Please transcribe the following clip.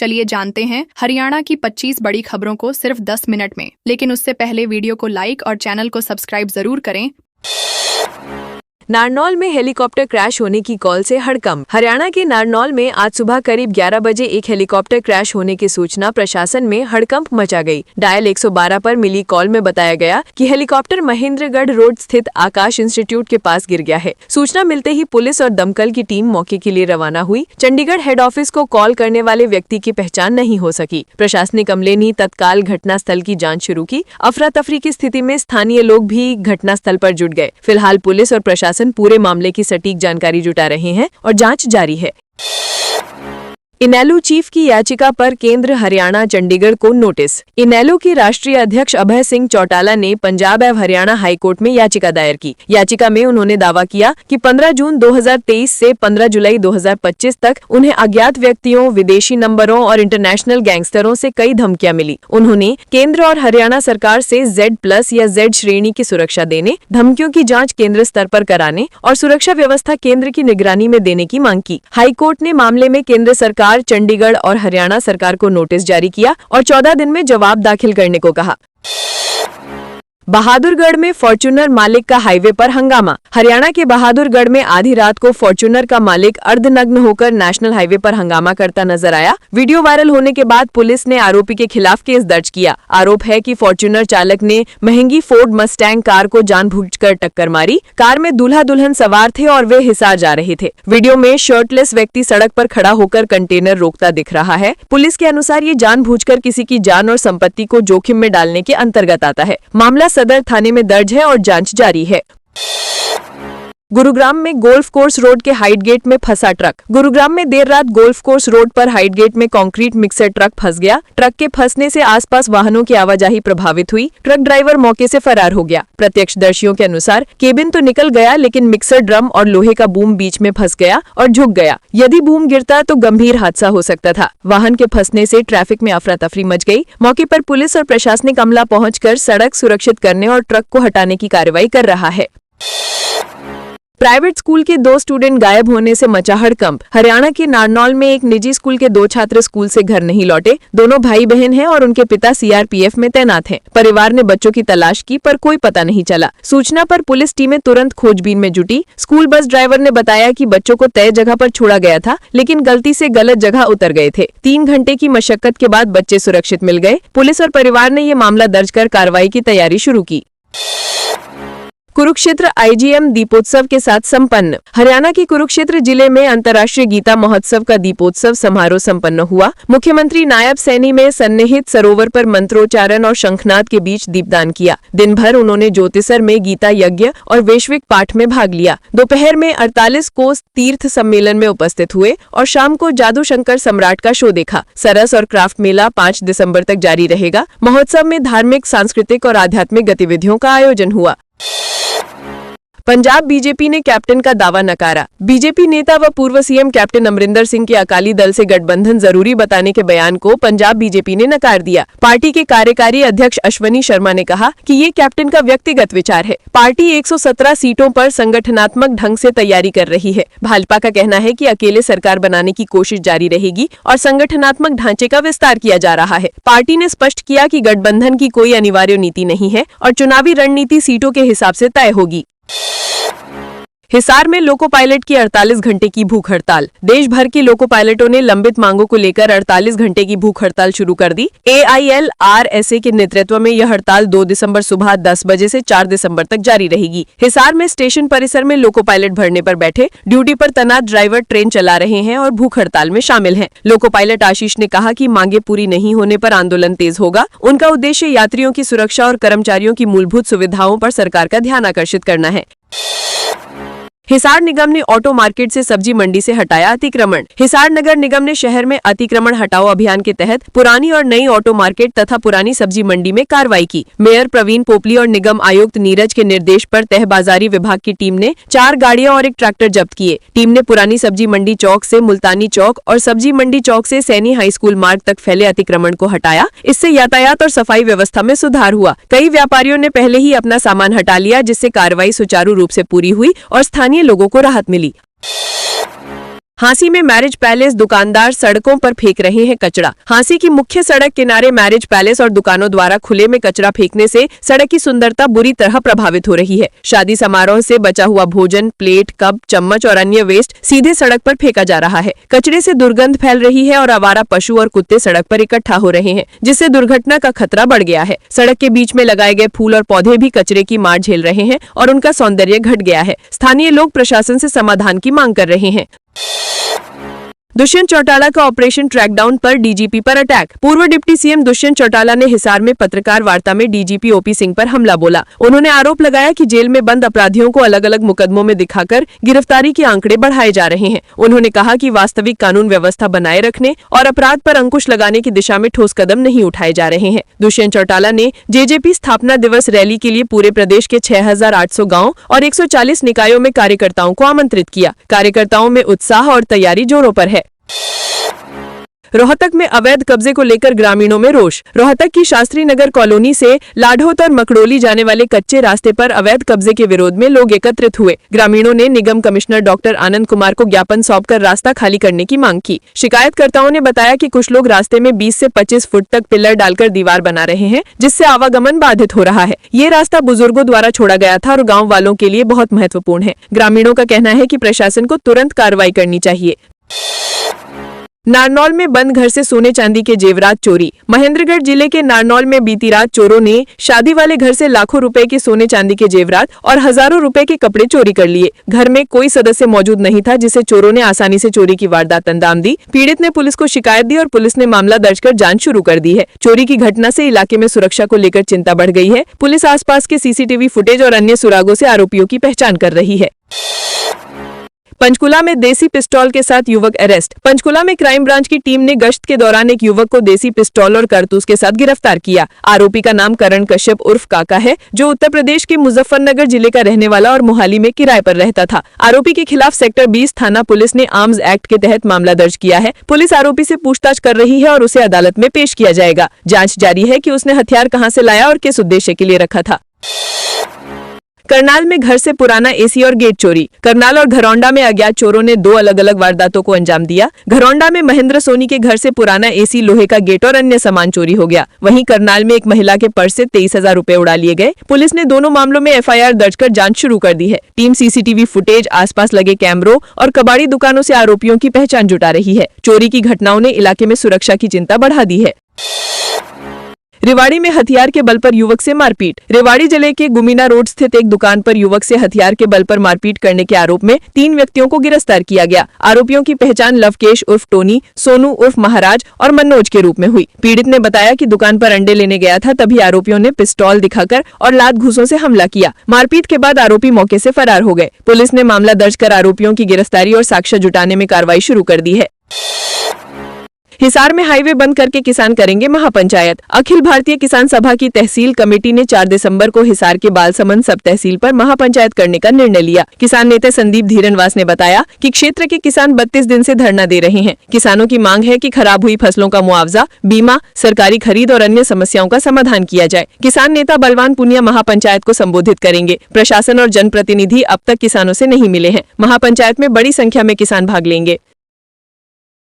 चलिए जानते हैं हरियाणा की 25 बड़ी खबरों को सिर्फ 10 मिनट में। लेकिन उससे पहले वीडियो को लाइक और चैनल को सब्सक्राइब जरूर करें। नारनौल में हेलीकॉप्टर क्रैश होने की कॉल से हड़कंप। हरियाणा के नारनौल में आज सुबह करीब 11 बजे एक हेलीकॉप्टर क्रैश होने की सूचना प्रशासन में हड़कंप मचा गई। डायल 112 पर मिली कॉल में बताया गया कि हेलीकॉप्टर महेंद्रगढ़ रोड स्थित आकाश इंस्टीट्यूट के पास गिर गया है। सूचना मिलते ही पुलिस और दमकल की टीम मौके के लिए रवाना हुई। चंडीगढ़ हेड ऑफिस को कॉल करने वाले व्यक्ति की पहचान नहीं हो सकी। प्रशासनिक अमले ने तत्काल घटनास्थल की जाँच शुरू की। अफरा तफरी की स्थिति में स्थानीय लोग भी घटनास्थल पर जुट गए। फिलहाल पुलिस और प्रशासन पूरे मामले की सटीक जानकारी जुटा रहे हैं और जांच जारी है। इनेलो चीफ की याचिका पर केंद्र हरियाणा चंडीगढ़ को नोटिस। इनेलो के राष्ट्रीय अध्यक्ष अभय सिंह चौटाला ने पंजाब एवं हरियाणा हाईकोर्ट में याचिका दायर की। याचिका में उन्होंने दावा किया कि 15 जून 2023 से 15 जुलाई 2025 तक उन्हें अज्ञात व्यक्तियों, विदेशी नंबरों और इंटरनेशनल गैंगस्टरों से कई धमकियां मिली। उन्होंने केंद्र और हरियाणा सरकार से Z+ या Z श्रेणी की सुरक्षा देने, धमकियों की जाँच केंद्र स्तर पर कराने और सुरक्षा व्यवस्था केंद्र की निगरानी में देने की मांग की। हाईकोर्ट ने मामले में केंद्र सरकार, चंडीगढ़ और हरियाणा सरकार को नोटिस जारी किया और 14 दिन में जवाब दाखिल करने को कहा। बहादुरगढ़ में फॉर्च्यूनर मालिक का हाईवे पर हंगामा। हरियाणा के बहादुरगढ़ में आधी रात को फॉर्च्यूनर का मालिक अर्धनग्न होकर नेशनल हाईवे पर हंगामा करता नजर आया। वीडियो वायरल होने के बाद पुलिस ने आरोपी के खिलाफ केस दर्ज किया। आरोप है कि फॉर्च्यूनर चालक ने महंगी फोर्ड मस्टैंग कार को जानबूझकर टक्कर मारी। कार में दूल्हा दुल्हन सवार थे और वे हिसार जा रहे थे। वीडियो में शर्टलेस व्यक्ति सड़क पर खड़ा होकर कंटेनर रोकता दिख रहा है। पुलिस के अनुसार ये जानबूझकर किसी की जान और संपत्ति को जोखिम में डालने के अंतर्गत आता है। मामला सदर थाने में दर्ज है और जांच जारी है। गुरुग्राम में गोल्फ कोर्स रोड के हाइट गेट में फंसा ट्रक। गुरुग्राम में देर रात गोल्फ कोर्स रोड पर हाइट गेट में कंक्रीट मिक्सर ट्रक फंस गया। ट्रक के फंसने से आसपास वाहनों की आवाजाही प्रभावित हुई। ट्रक ड्राइवर मौके से फरार हो गया। प्रत्यक्षदर्शियों के अनुसार केबिन तो निकल गया, लेकिन मिक्सर ड्रम और लोहे का बूम बीच में फंस गया और झुक गया। यदि बूम गिरता तो गंभीर हादसा हो सकता था। वाहन के फंसने से ट्रैफिक में अफरा तफरी मच गई। मौके पर पुलिस और प्रशासनिक अमला पहुंचकर सड़क सुरक्षित करने और ट्रक को हटाने की कार्रवाई कर रहा है। प्राइवेट स्कूल के 2 स्टूडेंट गायब होने से मचा हड़कंप। हरियाणा के नारनौल में एक निजी स्कूल के 2 छात्र स्कूल से घर नहीं लौटे। दोनों भाई बहन हैं और उनके पिता CRPF में तैनात हैं। परिवार ने बच्चों की तलाश की पर कोई पता नहीं चला। सूचना पर पुलिस टीमें तुरंत खोजबीन में जुटी। स्कूल बस ड्राइवर ने बताया कि बच्चों को तय जगह पर छोड़ा गया था, लेकिन गलती से गलत जगह उतर गए थे। 3 घंटे की मशक्कत के बाद बच्चे सुरक्षित मिल गए। पुलिस और परिवार ने ये मामला दर्ज कर कार्रवाई की तैयारी शुरू की। कुरुक्षेत्र IGM दीपोत्सव के साथ संपन्न। हरियाणा के कुरुक्षेत्र जिले में अंतर्राष्ट्रीय गीता महोत्सव का दीपोत्सव समारोह संपन्न हुआ। मुख्यमंत्री नायब सैनी में सन्निहित सरोवर पर मंत्रोच्चारण और शंखनाद के बीच दीपदान किया। दिन भर उन्होंने ज्योतिसर में गीता यज्ञ और वैश्विक पाठ में भाग लिया। दोपहर में 48 कोस तीर्थ सम्मेलन में उपस्थित हुए और शाम को जादू शंकर सम्राट का शो देखा। सरस और क्राफ्ट मेला 5 दिसंबर तक जारी रहेगा। महोत्सव में धार्मिक, सांस्कृतिक और आध्यात्मिक गतिविधियों का आयोजन हुआ। पंजाब बीजेपी ने कैप्टन का दावा नकारा। बीजेपी नेता व पूर्व CM कैप्टन अमरिंदर सिंह के अकाली दल से गठबंधन जरूरी बताने के बयान को पंजाब बीजेपी ने नकार दिया। पार्टी के कार्यकारी अध्यक्ष अश्वनी शर्मा ने कहा कि ये कैप्टन का व्यक्तिगत विचार है। पार्टी 117 सीटों पर संगठनात्मक ढंग से तैयारी कर रही है। भाजपा का कहना है कि अकेले सरकार बनाने की कोशिश जारी रहेगी और संगठनात्मक ढांचे का विस्तार किया जा रहा है। पार्टी ने स्पष्ट किया कि गठबंधन की कोई अनिवार्य नीति नहीं है और चुनावी रणनीति सीटों के हिसाब से तय होगी। हिसार में लोको पायलट की 48 घंटे की भूख हड़ताल। देश भर के लोको पायलटों ने लंबित मांगों को लेकर 48 घंटे की भूख हड़ताल शुरू कर दी। AILRSA के नेतृत्व में यह हड़ताल 2 दिसंबर सुबह 10 बजे से 4 दिसंबर तक जारी रहेगी। हिसार में स्टेशन परिसर में लोको पायलट भरने पर बैठे, ड्यूटी पर तैनात ड्राइवर ट्रेन चला रहे हैं और भूख हड़ताल में शामिल हैं। लोको पायलट आशीष ने कहा कि मांगे पूरी नहीं होने पर आंदोलन तेज होगा। उनका उद्देश्य यात्रियों की सुरक्षा और कर्मचारियों की मूलभूत सुविधाओं पर सरकार का ध्यान आकर्षित करना है। हिसार निगम ने ऑटो मार्केट से सब्जी मंडी से हटाया अतिक्रमण। हिसार नगर निगम ने शहर में अतिक्रमण हटाओ अभियान के तहत पुरानी और नई ऑटो मार्केट तथा पुरानी सब्जी मंडी में कार्रवाई की। मेयर प्रवीण पोपली और निगम आयुक्त नीरज के निर्देश पर तह बाजारी विभाग की टीम ने 4 गाड़ियां और एक ट्रैक्टर जब्त किए। टीम ने पुरानी सब्जी मंडी चौक से मुल्तानी चौक और सब्जी मंडी चौक से सैनी हाई स्कूल मार्ग तक फैले अतिक्रमण को हटाया। इससे यातायात और सफाई व्यवस्था में सुधार हुआ। कई व्यापारियों ने पहले ही अपना सामान हटा लिया, जिससे कार्रवाई सुचारू रूप से पूरी हुई और स्थानीय लोगों को राहत मिली। हांसी में मैरिज पैलेस, दुकानदार सड़कों पर फेंक रहे हैं कचरा। हांसी की मुख्य सड़क किनारे मैरिज पैलेस और दुकानों द्वारा खुले में कचरा फेंकने से सड़क की सुंदरता बुरी तरह प्रभावित हो रही है। शादी समारोह से बचा हुआ भोजन, प्लेट, कप, चम्मच और अन्य वेस्ट सीधे सड़क पर फेंका जा रहा है। कचरे से दुर्गंध फैल रही है और आवारा पशु और कुत्ते सड़क पर इकट्ठा हो रहे हैं, जिससे दुर्घटना का खतरा बढ़ गया है। सड़क के बीच में लगाए गए फूल और पौधे भी कचरे की मार झेल रहे हैं और उनका सौंदर्य घट गया है। स्थानीय लोग प्रशासन से समाधान की मांग कर रहे हैं। दुष्यंत चौटाला का ऑपरेशन ट्रैकडाउन पर डीजीपी पर अटैक। पूर्व डिप्टी सीएम दुष्यंत चौटाला ने हिसार में पत्रकार वार्ता में डीजीपी ओपी सिंह पर हमला बोला। उन्होंने आरोप लगाया कि जेल में बंद अपराधियों को अलग अलग मुकदमों में दिखाकर गिरफ्तारी के आंकड़े बढ़ाए जा रहे हैं। उन्होंने कहा कि वास्तविक कानून व्यवस्था बनाए रखने और अपराध पर अंकुश लगाने की दिशा में ठोस कदम नहीं उठाए जा रहे हैं। दुष्यंत चौटाला ने जेजेपी स्थापना दिवस रैली के लिए पूरे प्रदेश के 6,800 गाँव और 140 निकायों में कार्यकर्ताओं को आमंत्रित किया। कार्यकर्ताओं में उत्साह और तैयारी जोरों पर है। रोहतक में अवैध कब्जे को लेकर ग्रामीणों में रोष। रोहतक की शास्त्री नगर कॉलोनी से लाढ़ौत और मकड़ोली जाने वाले कच्चे रास्ते पर अवैध कब्जे के विरोध में लोग एकत्रित हुए। ग्रामीणों ने निगम कमिश्नर डॉक्टर आनंद कुमार को ज्ञापन सौंपकर रास्ता खाली करने की मांग की। शिकायतकर्ताओं ने बताया कि कुछ लोग रास्ते में 20 से 25 फुट तक पिलर डालकर दीवार बना रहे हैं, जिससे आवागमन बाधित हो रहा है। ये रास्ता बुजुर्गों द्वारा छोड़ा गया था और गाँव वालों के लिए बहुत महत्वपूर्ण है। ग्रामीणों का कहना है कि प्रशासन को तुरंत कार्रवाई करनी चाहिए। नारनौल में बंद घर से सोने चांदी के जेवरात चोरी। महेंद्रगढ़ जिले के नारनौल में बीती रात चोरों ने शादी वाले घर से लाखों रुपए के सोने चांदी के जेवरात और हजारों रुपए के कपड़े चोरी कर लिए। घर में कोई सदस्य मौजूद नहीं था, जिससे चोरों ने आसानी से चोरी की वारदात अंजाम दी। पीड़ित ने पुलिस को शिकायत दी और पुलिस ने मामला दर्ज कर जांच शुरू कर दी है। चोरी की घटना से इलाके में सुरक्षा को लेकर चिंता बढ़ गई है। पुलिस आसपास के सीसीटीवी फुटेज और अन्य सुरागों से आरोपियों की पहचान कर रही है। पंचकुला में देसी पिस्तौल के साथ युवक अरेस्ट। पंचकुला में क्राइम ब्रांच की टीम ने गश्त के दौरान एक युवक को देसी पिस्तौल और कारतूस के साथ गिरफ्तार किया। आरोपी का नाम करण कश्यप उर्फ काका है, जो उत्तर प्रदेश के मुजफ्फरनगर जिले का रहने वाला और मोहाली में किराए पर रहता था। आरोपी के खिलाफ सेक्टर 20 थाना पुलिस ने आर्म्स एक्ट के तहत मामला दर्ज किया है। पुलिस आरोपी से पूछताछ कर रही है और उसे अदालत में पेश किया जाएगा। जाँच जारी है कि उसने हथियार कहाँ से लाया और किस उद्देश्य के लिए रखा था। करनाल में घर से पुराना एसी और गेट चोरी। करनाल और घरौंडा में अज्ञात चोरों ने 2 अलग अलग वारदातों को अंजाम दिया। घरौंडा में महेंद्र सोनी के घर से पुराना एसी, लोहे का गेट और अन्य सामान चोरी हो गया। वहीं करनाल में एक महिला के पर्स से 23,000 रुपए उड़ा लिए गए। पुलिस ने दोनों मामलों में FIR दर्ज कर जांच शुरू कर दी है। टीम सीसीटीवी फुटेज, आसपास लगे कैमरों और कबाड़ी दुकानों से आरोपियों की पहचान जुटा रही है। चोरी की घटनाओं ने इलाके में सुरक्षा की चिंता बढ़ा दी है। रेवाड़ी में हथियार के बल पर युवक से मारपीट। रेवाड़ी जिले के गुमीना रोड स्थित एक दुकान पर युवक से हथियार के बल पर मारपीट करने के आरोप में 3 व्यक्तियों को गिरफ्तार किया गया। आरोपियों की पहचान लवकेश उर्फ टोनी, सोनू उर्फ महाराज और मनोज के रूप में हुई। पीड़ित ने बताया कि दुकान पर अंडे लेने गया था, तभी आरोपियों ने पिस्तौल दिखाकर और लात घूंसों से हमला किया। मारपीट के बाद आरोपी मौके से फरार हो गए। पुलिस ने मामला दर्ज कर आरोपियों की गिरफ्तारी और साक्ष्य जुटाने में कार्रवाई शुरू कर दी है। हिसार में हाईवे बंद करके किसान करेंगे महापंचायत। अखिल भारतीय किसान सभा की तहसील कमेटी ने 4 दिसंबर को हिसार के बालसमंद सब तहसील पर महापंचायत करने का निर्णय लिया। किसान नेता संदीप धीरनवास ने बताया कि क्षेत्र के किसान 32 दिन से धरना दे रहे हैं। किसानों की मांग है कि खराब हुई फसलों का मुआवजा, बीमा, सरकारी खरीद और अन्य समस्याओं का समाधान किया जाए। किसान नेता बलवान पुनिया महापंचायत को संबोधित करेंगे। प्रशासन और जनप्रतिनिधि अब तक किसानों से नहीं मिले हैं। महापंचायत में बड़ी संख्या में किसान भाग लेंगे।